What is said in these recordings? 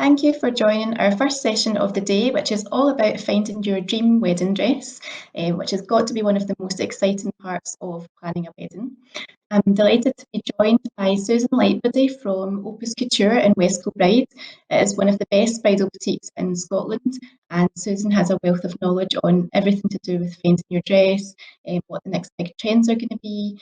Thank you for joining our first session of the day, which is all about finding your dream wedding dress, which has got to be one of the most exciting parts of planning a wedding. I'm delighted to be joined by Susan Lightbody from Opus Couture in West Kilbride. It is one of the best bridal boutiques in Scotland, and Susan has a wealth of knowledge on everything to do with finding your dress, what the next big trends are going to be,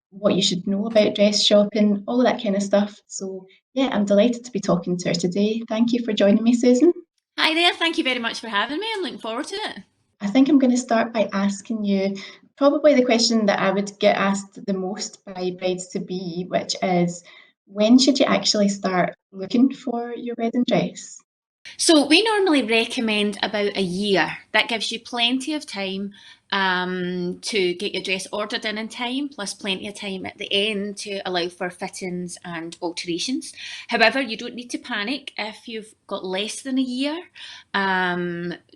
what you should know about dress shopping, all of that kind of stuff. So yeah, I'm delighted to be talking to her today. Thank you for joining me, Susan. Hi there, thank you very much for having me. I'm looking forward to it. I think I'm going to start by asking you probably the question that I would get asked the most by brides to be, which is when should you actually start looking for your wedding dress? So, we normally recommend about a year. That gives you plenty of time to get your dress ordered in time, plus plenty of time at the end to allow for fittings and alterations. However, you don't need to panic if you've got less than a year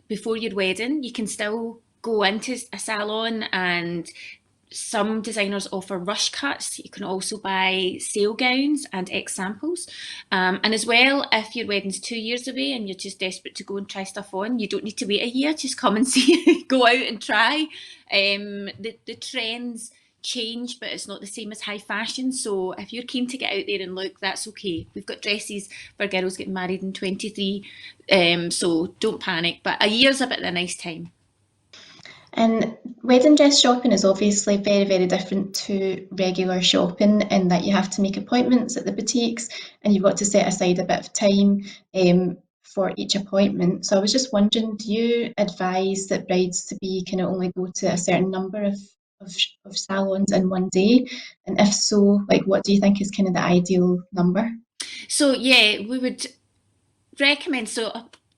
before your wedding. You can still go into a salon, and some designers offer rush cuts. You can also buy sale gowns and samples. And as well, if your wedding's 2 years away and you're just desperate to go and try stuff on, you don't need to wait a year. Just come and see, go out and try. The trends change, but it's not the same as high fashion. So if you're keen to get out there and look, that's okay. We've got dresses for girls getting married in 23, so don't panic. But a year's about a nice time. And wedding dress shopping is obviously very, very different to regular shopping in that you have to make appointments at the boutiques and you've got to set aside a bit of time for each appointment. So I was just wondering, do you advise that brides to be kind of only go to a certain number of salons in one day? And if so, like what do you think is kind of the ideal number? So yeah, we would recommend.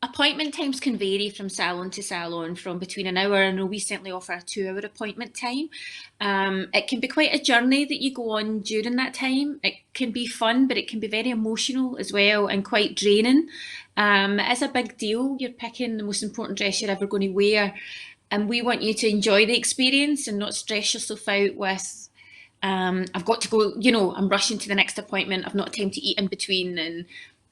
Appointment times can vary from salon to salon, from between an hour. I know we certainly offer a 2 hour appointment time. It can be quite a journey that you go on during that time. It can be fun, but it can be very emotional as well and quite draining. It is a big deal. You're picking the most important dress you're ever going to wear, and we want you to enjoy the experience and not stress yourself out with I've got to go, I'm rushing to the next appointment, I've not time to eat in between, and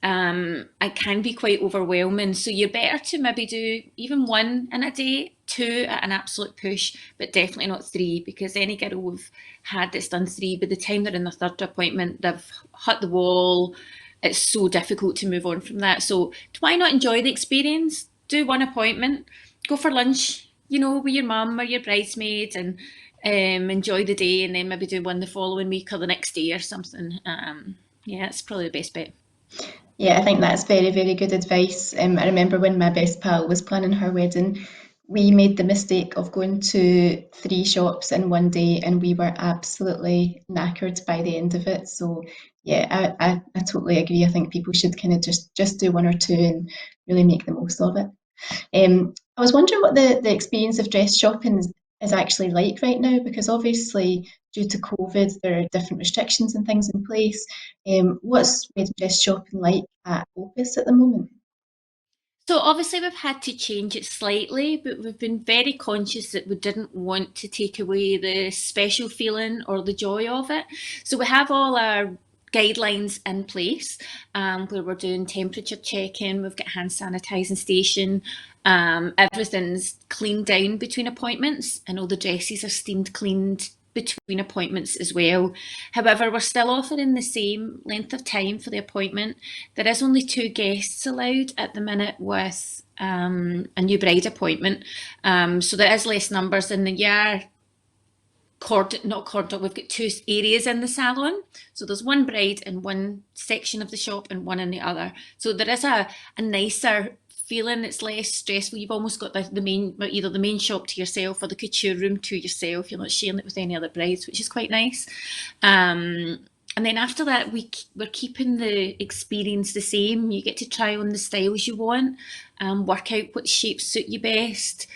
it can be quite overwhelming. So you're better to maybe do even one in a day, two at an absolute push, but definitely not three, because any girl we've had that's done three, by the time they're in their third appointment, they've hit the wall. It's so difficult to move on from that. So why not enjoy the experience? Do one appointment, go for lunch, with your mum or your bridesmaid, and enjoy the day, and then maybe do one the following week or the next day or something. Yeah, it's probably the best bet. Yeah, I think that's very, very good advice. I remember when my best pal was planning her wedding, we made the mistake of going to three shops in one day and we were absolutely knackered by the end of it. So yeah, I totally agree. I think people should kind of just do one or two and really make the most of it. I was wondering what the experience of dress shopping is actually like right now, because obviously due to COVID, there are different restrictions and things in place. What's wedding dress shopping like at Opus at the moment? So obviously we've had to change it slightly, but we've been very conscious that we didn't want to take away the special feeling or the joy of it. So we have all our guidelines in place, where we're doing temperature checking, we've got hand sanitising station, everything's cleaned down between appointments, and all the dresses are steamed cleaned between appointments as well. However, we're still offering the same length of time for the appointment. There is only two guests allowed at the minute with a new bride appointment. So there is less numbers in the year. Not corded, we've got two areas in the salon. So there's one bride in one section of the shop and one in the other. So there is a nicer feeling. It's less stressful. You've almost got the main, either the main shop to yourself or the couture room to yourself. You're not sharing it with any other brides, which is quite nice. And then after that, we're keeping the experience the same. You get to try on the styles you want, work out what shapes suit you best,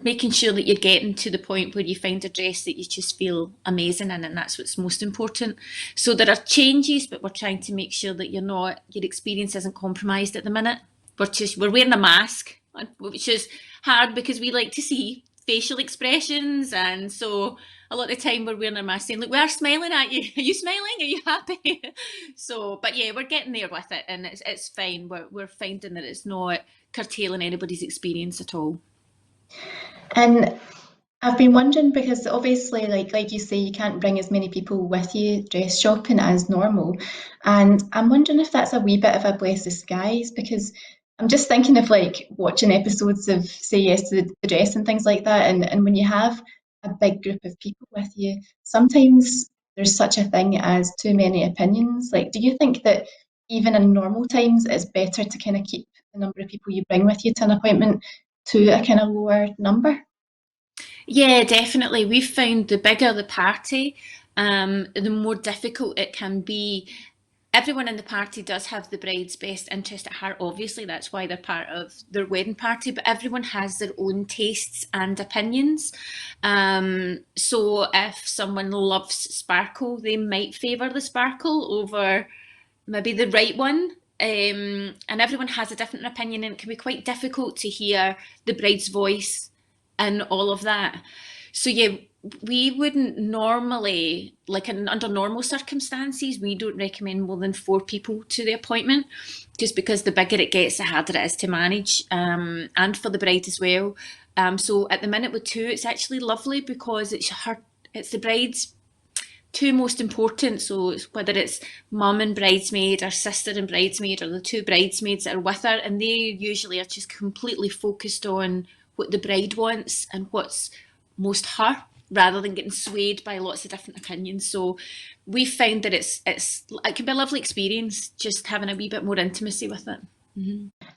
making sure that you're getting to the point where you find a dress that you just feel amazing in, and that's what's most important. So there are changes, but we're trying to make sure that your experience isn't compromised at the minute. We're wearing a mask, which is hard because we like to see facial expressions, and so a lot of the time we're wearing our mask saying, look, we are smiling at you. Are you smiling? Are you happy? So, but yeah, we're getting there with it, and it's fine. We're finding that it's not curtailing anybody's experience at all. And I've been wondering because obviously, like you say, you can't bring as many people with you dress shopping as normal, and I'm wondering if that's a wee bit of a blessed disguise because I'm just thinking of like watching episodes of Say Yes to the Dress and things like that, and when you have a big group of people with you, sometimes there's such a thing as too many opinions. Like, do you think that even in normal times, it's better to kind of keep the number of people you bring with you to an appointment to a kind of lower number? Yeah, definitely. We've found the bigger the party, the more difficult it can be. Everyone in the party does have the bride's best interest at heart. Obviously, that's why they're part of their wedding party, but everyone has their own tastes and opinions. So if someone loves sparkle, they might favour the sparkle over maybe the right one. And everyone has a different opinion, and it can be quite difficult to hear the bride's voice and all of that. So yeah, we wouldn't normally, under normal circumstances, we don't recommend more than 4 people to the appointment, just because the bigger it gets, the harder it is to manage, and for the bride as well. So at the minute with 2, it's actually lovely because it's the bride's 2 most important. So whether it's mum and bridesmaid or sister and bridesmaid or the 2 bridesmaids that are with her, and they usually are just completely focused on what the bride wants and what's most her, rather than getting swayed by lots of different opinions. So we found that it can be a lovely experience just having a wee bit more intimacy with it.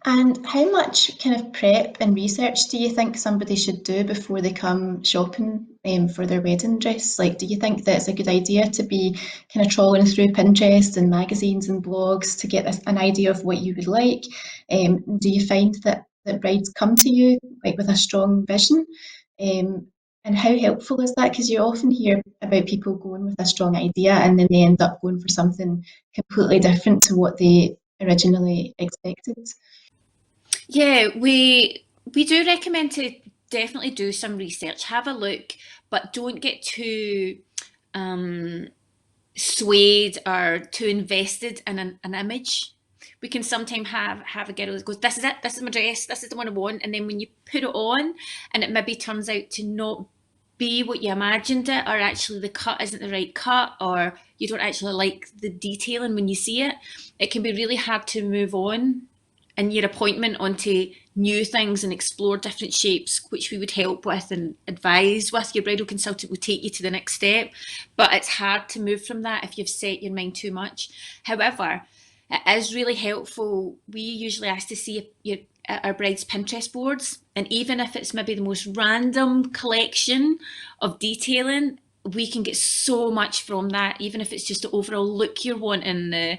And how much kind of prep and research do you think somebody should do before they come shopping for their wedding dress? Like, do you think that it's a good idea to be kind of trawling through Pinterest and magazines and blogs to get an idea of what you would like? Do you find that brides come to you like with a strong vision? And how helpful is that? Because you often hear about people going with a strong idea and then they end up going for something completely different to what they originally expected. Yeah, we do recommend to definitely do some research, have a look, but don't get too um, swayed or too invested in an image. We can sometimes have a girl that goes, "This is it. This is my dress. This is the one I want," and then when you put it on, and it maybe turns out to not be what you imagined it, or actually the cut isn't the right cut, or you don't actually like the detailing when you see it, it can be really hard to move on in your appointment onto new things and explore different shapes, which we would help with and advise with. Your bridal consultant will take you to the next step, but it's hard to move from that if you've set your mind too much. However, it is really helpful. We usually ask to see our bride's Pinterest boards, and even if it's maybe the most random collection of detailing, we can get so much from that, even if it's just the overall look you're wanting,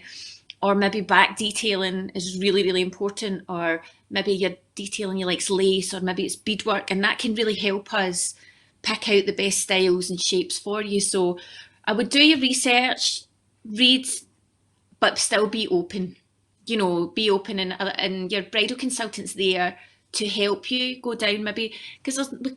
or maybe back detailing is really, really important, or maybe your detailing you like's lace, or maybe it's beadwork, and that can really help us pick out the best styles and shapes for you. So I would do your research, read, but still be open. Be open, and your bridal consultant's there to help you go down, maybe, because there's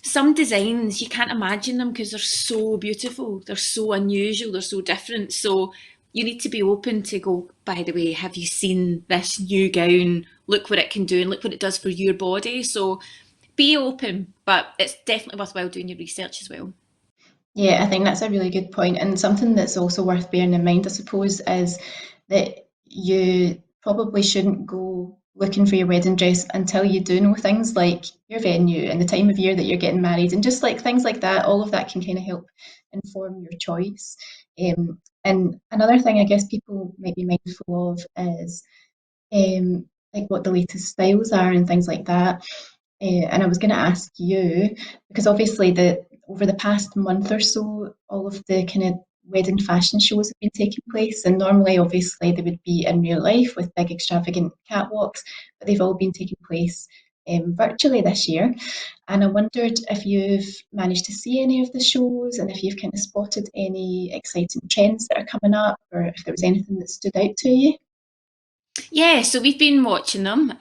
some designs you can't imagine them because they're so beautiful, they're so unusual, they're so different. So you need to be open to go, by the way, have you seen this new gown? Look what it can do and look what it does for your body. So be open, but it's definitely worthwhile doing your research as well. Yeah, I think that's a really good point. And something that's also worth bearing in mind, I suppose, is that you probably shouldn't go looking for your wedding dress until you do know things like your venue and the time of year that you're getting married, and just like things like that. All of that can kind of help inform your choice. And another thing I guess people might be mindful of is like what the latest styles are and things like that. And I was going to ask you, because obviously over the past month or so, all of the kind of wedding fashion shows have been taking place, and normally, obviously, they would be in real life with big extravagant catwalks, but they've all been taking place virtually this year. And I wondered if you've managed to see any of the shows, and if you've kind of spotted any exciting trends that are coming up, or if there was anything that stood out to you. Yeah, so we've been watching them.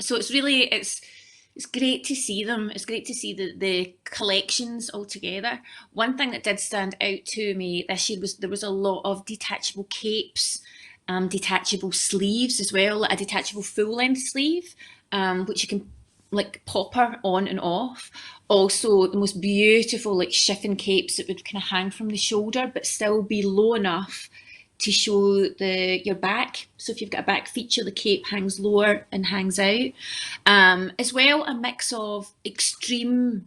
So it's It's great to see them. It's great to see the collections all together. One thing that did stand out to me this year was there was a lot of detachable capes, detachable sleeves as well, like a detachable full length sleeve, which you can like popper on and off. Also, the most beautiful like chiffon capes that would kind of hang from the shoulder but still be low enough to show the your back. So if you've got a back feature, the cape hangs lower and hangs out. As well, a mix of extreme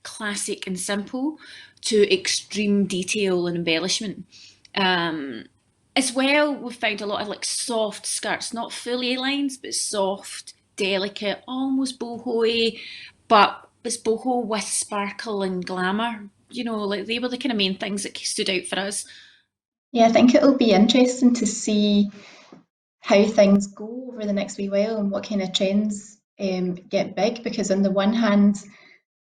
classic and simple to extreme detail and embellishment. Um, as well, we've found a lot of like soft skirts, not full A-lines, but soft, delicate, almost boho-y, but it's boho with sparkle and glamour. You know, like they were the kind of main things that stood out for us. Yeah, I think it'll be interesting to see how things go over the next wee while and what kind of trends get big. Because on the one hand,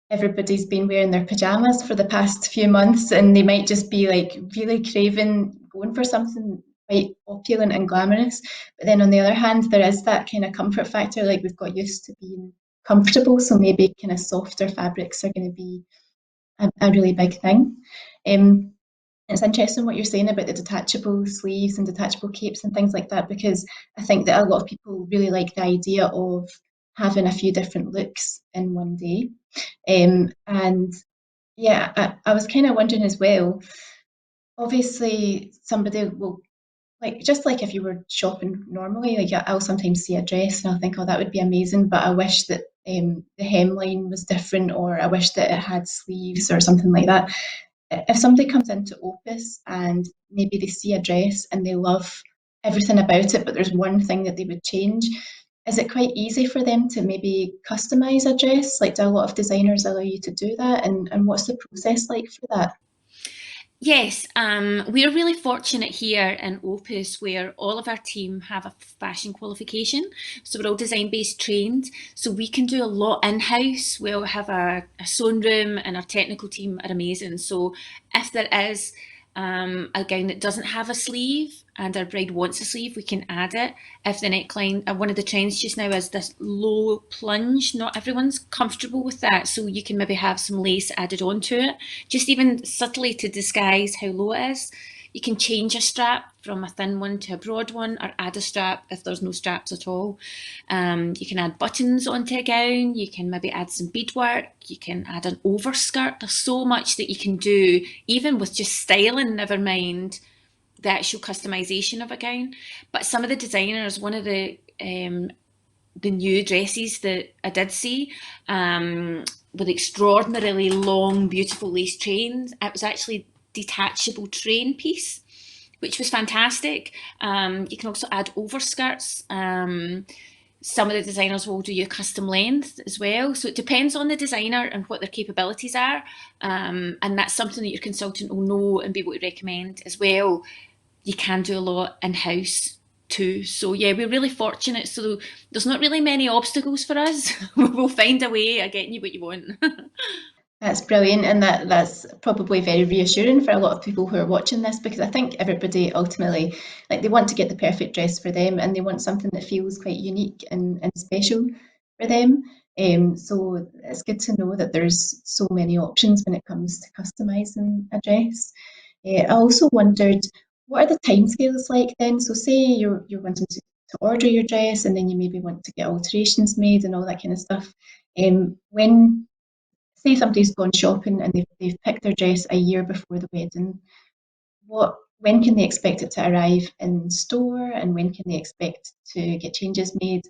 everybody's been wearing their pajamas for the past few months, and they might just be like really craving going for something quite opulent and glamorous. But then on the other hand, there is that kind of comfort factor, like we've got used to being comfortable, so maybe kind of softer fabrics are going to be a really big thing. Um, it's interesting what you're saying about the detachable sleeves and detachable capes and things like that, because I think that a lot of people really like the idea of having a few different looks in one day. And yeah, I was kind of wondering as well. Obviously, somebody will like just like if you were shopping normally, like I'll sometimes see a dress and I'll think, oh, that would be amazing, but I wish that the hemline was different, or I wish that it had sleeves or something like that. If somebody comes into Opus and maybe they see a dress and they love everything about it, but there's one thing that they would change, is it quite easy for them to maybe customize a dress? Like, do a lot of designers allow you to do that? And what's the process like for that? Yes, we're really fortunate here in Opus where all of our team have a fashion qualification. So we're all design based trained. So we can do a lot in house. We'll have a sewing room and our technical team are amazing. So if there is a gown that doesn't have a sleeve and our bride wants a sleeve, we can add it. If the neckline, one of the trends just now is this low plunge. Not everyone's comfortable with that, so you can maybe have some lace added onto it, just even subtly to disguise how low it is. You can change a strap from a thin one to a broad one, or add a strap if there's no straps at all. You can add buttons onto a gown. You can maybe add some beadwork. You can add an overskirt. There's so much that you can do, even with just styling, never mind the actual customization of a gown. But some of the designers, one of the new dresses that I did see, with extraordinarily long, beautiful lace trains, it was actually detachable train piece, which was fantastic. You can also add overskirts. Some of the designers will do your custom length as well. So it depends on the designer and what their capabilities are. And that's something that your consultant will know and be able to recommend as well. You can do a lot in house too. So yeah, we're really fortunate. So there's not really many obstacles for us. We'll find a way of getting you what you want. That's brilliant, and that's probably very reassuring for a lot of people who are watching this, because I think everybody ultimately, like, they want to get the perfect dress for them, and they want something that feels quite unique and special for them. So it's good to know that there's so many options when it comes to customizing a dress. I also wondered, what are the timescales like then? So say you're wanting to order your dress, and then you maybe want to get alterations made and all that kind of stuff. When say somebody's gone shopping and they've picked their dress a year before the wedding, when can they expect it to arrive in store, and when can they expect to get changes made?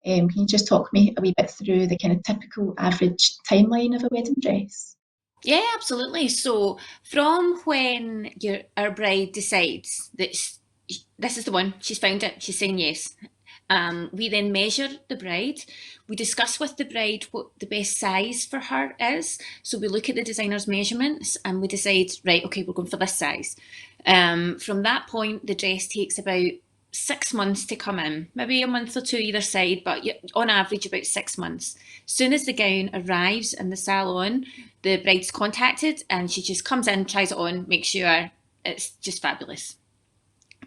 Can you just talk me a wee bit through the kind of typical average timeline of a wedding dress? Yeah, absolutely. So from when our bride decides that this is the one, she's found it, she's saying yes. We then measure the bride. We discuss with the bride what the best size for her is. So we look at the designer's measurements and we decide, right, okay, we're going for this size. From that point, the dress takes about 6 months to come in, maybe a month or two either side, but on average about 6 months. As soon as the gown arrives in the salon, the bride's contacted and she just comes in, tries it on, makes sure it's just fabulous.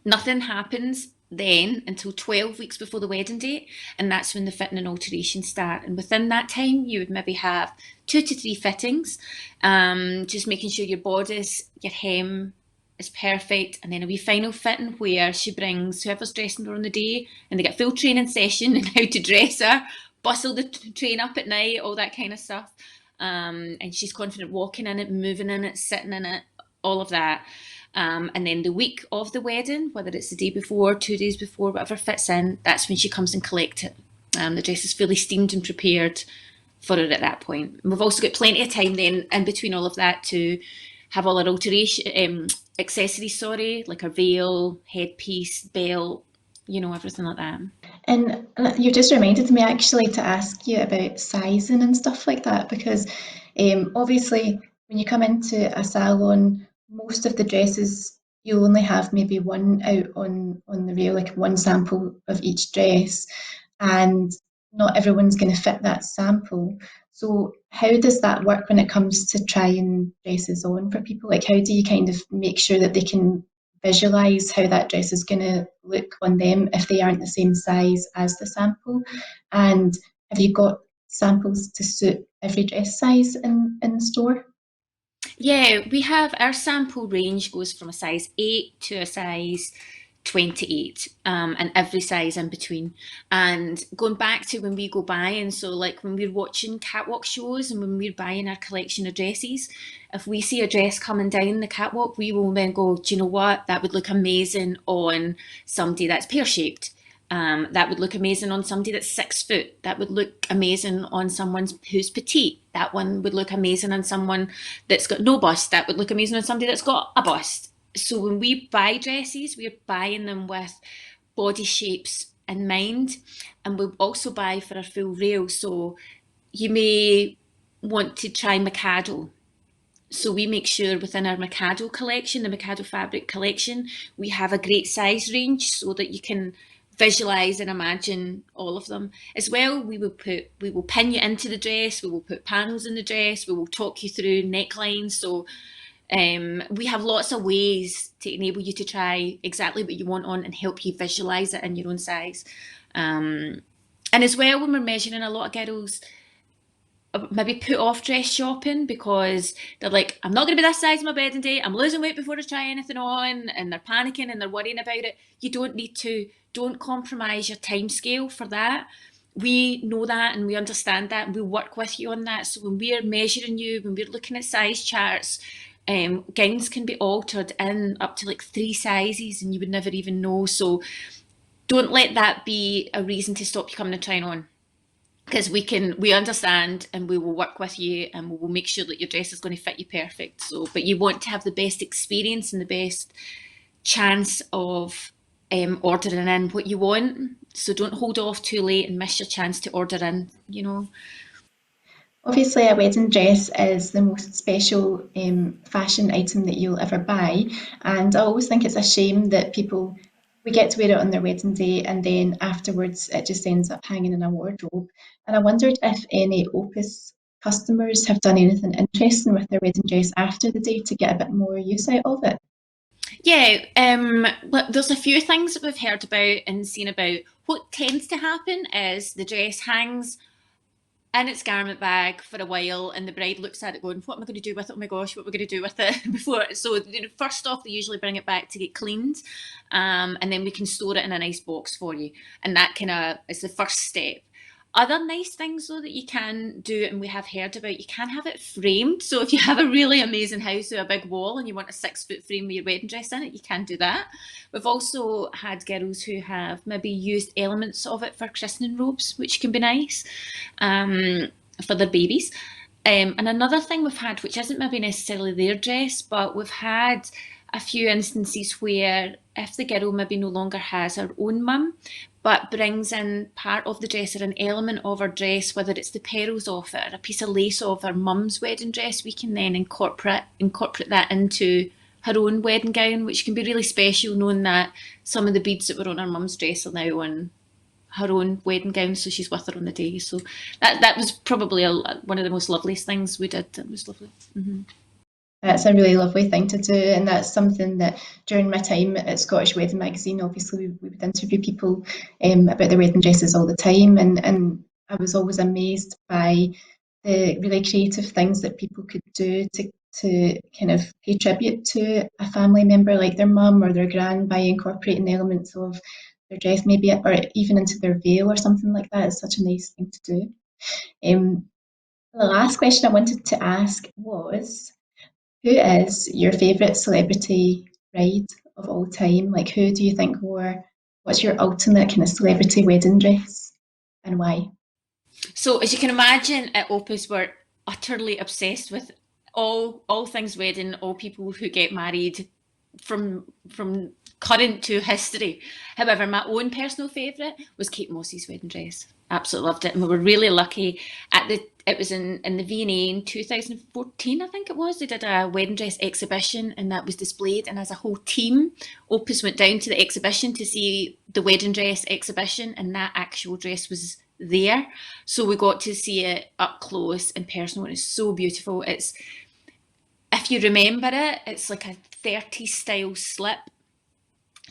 Nothing happens then until 12 weeks before the wedding date, and that's when the fitting and alterations start. And within that time, you would maybe have 2 to 3 fittings, just making sure your bodice, your hem is perfect, and then a wee final fitting where she brings whoever's dressing her on the day, and they get a full training session in how to dress her, bustle the train up at night, all that kind of stuff. And she's confident walking in it, moving in it, sitting in it, all of that. And then the week of the wedding, whether it's the day before, 2 days before, whatever fits in, that's when she comes and collects it. The dress is fully steamed and prepared for her at that point. And we've also got plenty of time then in between all of that to have all our alteration accessories, like her veil, headpiece, belt, everything like that. And you've just reminded me actually to ask you about sizing and stuff like that, because obviously when you come into a salon, most of the dresses you only have maybe one out on the rail, like one sample of each dress, and not everyone's going to fit that sample. So how does that work when it comes to trying dresses on for people? Like how do you kind of make sure that they can visualize how that dress is going to look on them if they aren't the same size as the sample? And have you got samples to suit every dress size in store? Yeah, we have our sample range goes from a size 8 to a size 28, and every size in between. And going back to when we go buying, so like when we're watching catwalk shows and when we're buying our collection of dresses, if we see a dress coming down the catwalk, we will then go, do you know what? That would look amazing on somebody that's pear shaped. That would look amazing on somebody that's 6 foot. That would look amazing on someone who's petite. That one would look amazing on someone that's got no bust. That would look amazing on somebody that's got a bust. So when we buy dresses, we're buying them with body shapes in mind, and we also buy for a full rail. So you may want to try Mikado. So we make sure within our Mikado collection, the Mikado fabric collection, we have a great size range so that you can visualize and imagine all of them. As well, we will pin you into the dress, we will put panels in the dress, we will talk you through necklines. So we have lots of ways to enable you to try exactly what you want on and help you visualize it in your own size. And as well, when we're measuring, a lot of girls maybe put off dress shopping because they're like, I'm not going to be this size on my wedding day. I'm losing weight before I try anything on, and they're panicking and they're worrying about it. You don't need to. Don't compromise your time scale for that. We know that and we understand that and we work with you on that. So when we're measuring you, when we're looking at size charts, gowns can be altered in up to like 3 sizes and you would never even know. So don't let that be a reason to stop you coming and trying on, because we understand and we will work with you and we will make sure that your dress is going to fit you perfect. So, but you want to have the best experience and the best chance of ordering in what you want. So don't hold off too late and miss your chance to order in. Obviously, a wedding dress is the most special fashion item that you'll ever buy, and I always think it's a shame that people we get to wear it on their wedding day and then afterwards it just ends up hanging in a wardrobe. And I wondered if any Opus customers have done anything interesting with their wedding dress after the day to get a bit more use out of it. Yeah, there's a few things that we've heard about and seen about. What tends to happen is the dress hangs in its garment bag for a while, and the bride looks at it going, "What am I going to do with it? Oh my gosh, what am I going to do with it?" Before, so first off, they usually bring it back to get cleaned, and then we can store it in a nice box for you, and that kind of is the first step. Other nice things though that you can do and we have heard about, you can have it framed. So if you have a really amazing house with a big wall and you want a 6 foot frame with your wedding dress in it, you can do that. We've also had girls who have maybe used elements of it for christening robes, which can be nice for their babies. And another thing we've had, which isn't maybe necessarily their dress, but we've had a few instances where if the girl maybe no longer has her own mum, but brings in part of the dress or an element of her dress, whether it's the pearls of it or a piece of lace of her mum's wedding dress, we can then incorporate that into her own wedding gown, which can be really special, knowing that some of the beads that were on her mum's dress are now on her own wedding gown, so she's with her on the day. So that was probably one of the most loveliest things we did. It was lovely. Mm-hmm. That's a really lovely thing to do, and that's something that during my time at Scottish Wedding Magazine, obviously we would interview people about their wedding dresses all the time, and I was always amazed by the really creative things that people could do to kind of pay tribute to a family member like their mum or their gran by incorporating elements of their dress, maybe, or even into their veil or something like that. It's such a nice thing to do. The last question I wanted to ask was, who is your favourite celebrity bride of all time? Like, who do you think what's your ultimate kind of celebrity wedding dress and why? So as you can imagine, at Opus we're utterly obsessed with all things wedding, all people who get married from current to history. However, my own personal favourite was Kate Moss's wedding dress. Absolutely loved it, and we were really lucky. It was in the V&A in 2014, I think it was. They did a wedding dress exhibition, and that was displayed. And as a whole team, Opus went down to the exhibition to see the wedding dress exhibition, and that actual dress was there. So we got to see it up close and personal, and it's so beautiful. It's, if you remember it, it's like a 30s style slip,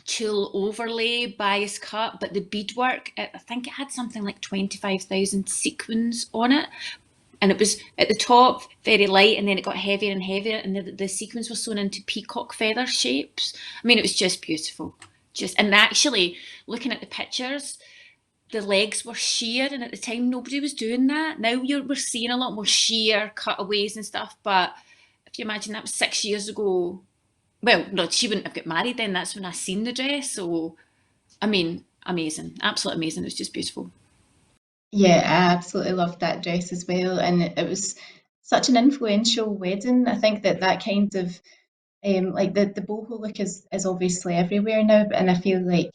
tulle overlay, bias cut, but the beadwork, I think it had something like 25,000 sequins on it. And it was at the top very light, and then it got heavier and heavier, and the sequins were sewn into peacock feather shapes. I mean, it was just beautiful. And actually, looking at the pictures, the legs were sheer, and at the time nobody was doing that. Now we're seeing a lot more sheer cutaways and stuff, but if you imagine that was 6 years ago, well, no, she wouldn't have got married then. That's when I seen the dress. So, I mean, amazing, absolutely amazing. It was just beautiful. Yeah, I absolutely loved that dress as well, and it was such an influential wedding. I think that kind of like the boho look is obviously everywhere now, and I feel like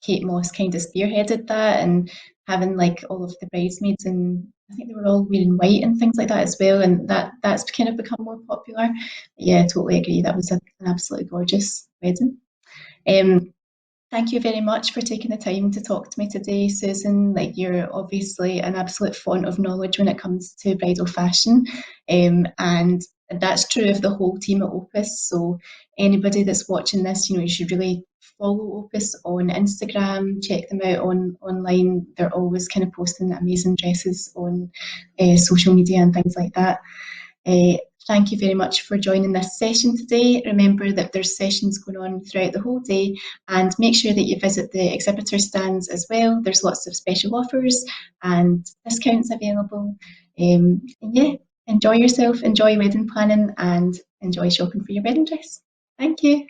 Kate Moss kind of spearheaded that, and having like all of the bridesmaids, and I think they were all wearing white and things like that as well, and that's kind of become more popular. Yeah, I totally agree. That was an absolutely gorgeous wedding. Um, Thank you very much for taking the time to talk to me today, Susan. Like, you're obviously an absolute font of knowledge when it comes to bridal fashion, and that's true of the whole team at Opus. So anybody that's watching this, you should really follow Opus on Instagram, check them out online. They're always kind of posting amazing dresses on social media and things like that. Uh, Thank you very much for joining this session today. Remember that there's sessions going on throughout the whole day, and make sure that you visit the exhibitor stands as well. There's lots of special offers and discounts available. And yeah, enjoy yourself, enjoy wedding planning, and enjoy shopping for your wedding dress. Thank you.